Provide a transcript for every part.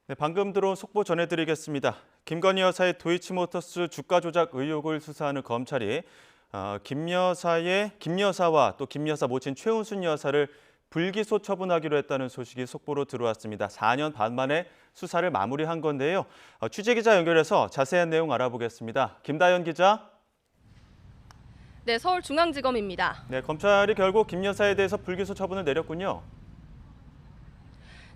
네, 방금 들어온 속보 전해드리겠습니다. 김건희 여사의 도이치모터스 주가 조작 의혹을 수사하는 검찰이 김 여사와 또 김 여사 모친 최은순 여사를 불기소 처분하기로 했다는 소식이 속보로 들어왔습니다. 4년 반 만에 수사를 마무리한 건데요. 취재기자 연결해서 자세한 내용 알아보겠습니다. 김다연 기자. 네, 서울중앙지검입니다. 네, 검찰이 결국 김 여사에 대해서 불기소 처분을 내렸군요.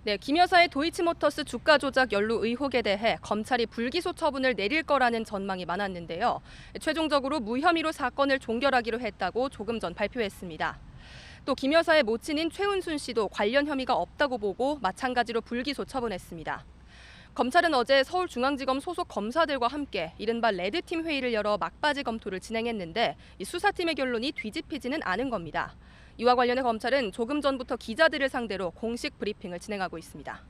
네, 김 여사의 도이치모터스 주가 조작 연루 의혹에 대해 검찰이 불기소 처분을 내릴 거라는 전망이 많았는데요. 최종적으로 무혐의로 사건을 종결하기로 했다고 조금 전 발표했습니다. 또 김 여사의 모친인 최은순 씨도 관련 혐의가 없다고 보고 마찬가지로 불기소 처분했습니다. 검찰은 어제 서울중앙지검 소속 검사들과 함께 이른바 레드팀 회의를 열어 막바지 검토를 진행했는데 이 수사팀의 결론이 뒤집히지는 않은 겁니다. 이와 관련해 검찰은 조금 전부터 기자들을 상대로 공식 브리핑을 진행하고 있습니다.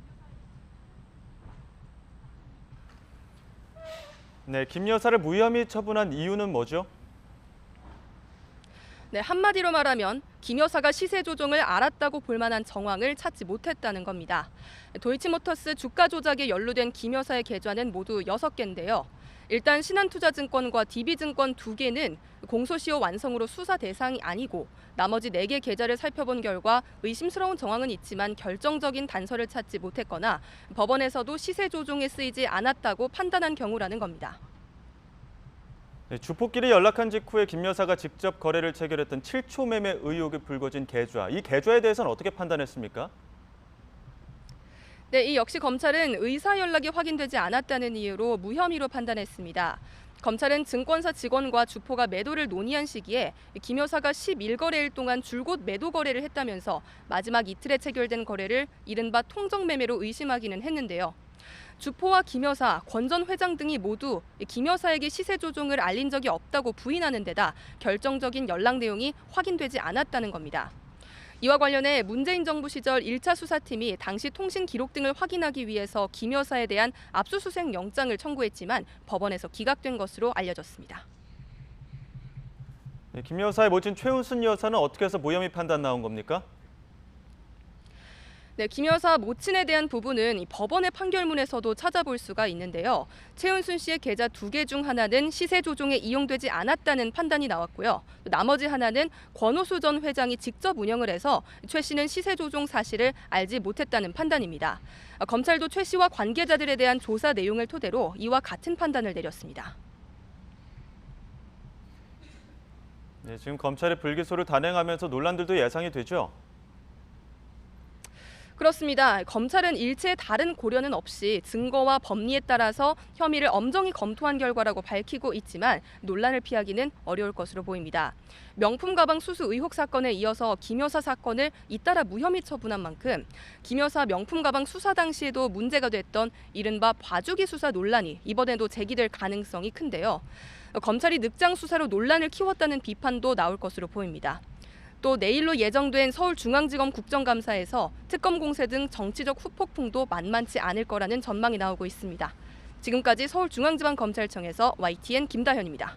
네, 김 여사를 무혐의 처분한 이유는 뭐죠? 네, 한마디로 말하면 김 여사가 시세 조종을 알았다고 볼 만한 정황을 찾지 못했다는 겁니다. 도이치모터스 주가 조작에 연루된 김 여사의 계좌는 모두 6개인데요. 일단 신한투자증권과 DB증권 2개는 공소시효 완성으로 수사 대상이 아니고 나머지 4개 계좌를 살펴본 결과 의심스러운 정황은 있지만 결정적인 단서를 찾지 못했거나 법원에서도 시세 조종에 쓰이지 않았다고 판단한 경우라는 겁니다. 네, 주포끼리 연락한 직후에 김 여사가 직접 거래를 체결했던 7초 매매 의혹이 불거진 계좌. 이 계좌에 대해서는 어떻게 판단했습니까? 네, 이 역시 검찰은 의사 연락이 확인되지 않았다는 이유로 무혐의로 판단했습니다. 검찰은 증권사 직원과 주포가 매도를 논의한 시기에 김 여사가 11거래일 동안 줄곧 매도 거래를 했다면서 마지막 이틀에 체결된 거래를 이른바 통정 매매로 의심하기는 했는데요. 주포와 김 여사, 권 전 회장 등이 모두 김 여사에게 시세 조종을 알린 적이 없다고 부인하는 데다 결정적인 연락 내용이 확인되지 않았다는 겁니다. 이와 관련해 문재인 정부 시절 1차 수사팀이 당시 통신 기록 등을 확인하기 위해서 김 여사에 대한 압수수색 영장을 청구했지만 법원에서 기각된 것으로 알려졌습니다. 네, 김 여사의 모친 최은순 여사는 어떻게 해서 무혐의 판단 나온 겁니까? 네, 김 여사 모친에 대한 부분은 이 법원의 판결문에서도 찾아볼 수가 있는데요. 최은순 씨의 계좌 2개 중 하나는 시세 조종에 이용되지 않았다는 판단이 나왔고요. 나머지 하나는 권오수 전 회장이 직접 운영을 해서 최 씨는 시세 조종 사실을 알지 못했다는 판단입니다. 검찰도 최 씨와 관계자들에 대한 조사 내용을 토대로 이와 같은 판단을 내렸습니다. 네, 지금 검찰이 불기소를 단행하면서 논란들도 예상이 되죠? 그렇습니다. 검찰은 일체의 다른 고려는 없이 증거와 법리에 따라서 혐의를 엄정히 검토한 결과라고 밝히고 있지만 논란을 피하기는 어려울 것으로 보입니다. 명품 가방 수수 의혹 사건에 이어서 김 여사 사건을 잇따라 무혐의 처분한 만큼 김 여사 명품 가방 수사 당시에도 문제가 됐던 이른바 봐주기 수사 논란이 이번에도 제기될 가능성이 큰데요. 검찰이 늑장 수사로 논란을 키웠다는 비판도 나올 것으로 보입니다. 또 내일로 예정된 서울중앙지검 국정감사에서 특검 공세 등 정치적 후폭풍도 만만치 않을 거라는 전망이 나오고 있습니다. 지금까지 서울중앙지방검찰청에서 YTN 김다현입니다.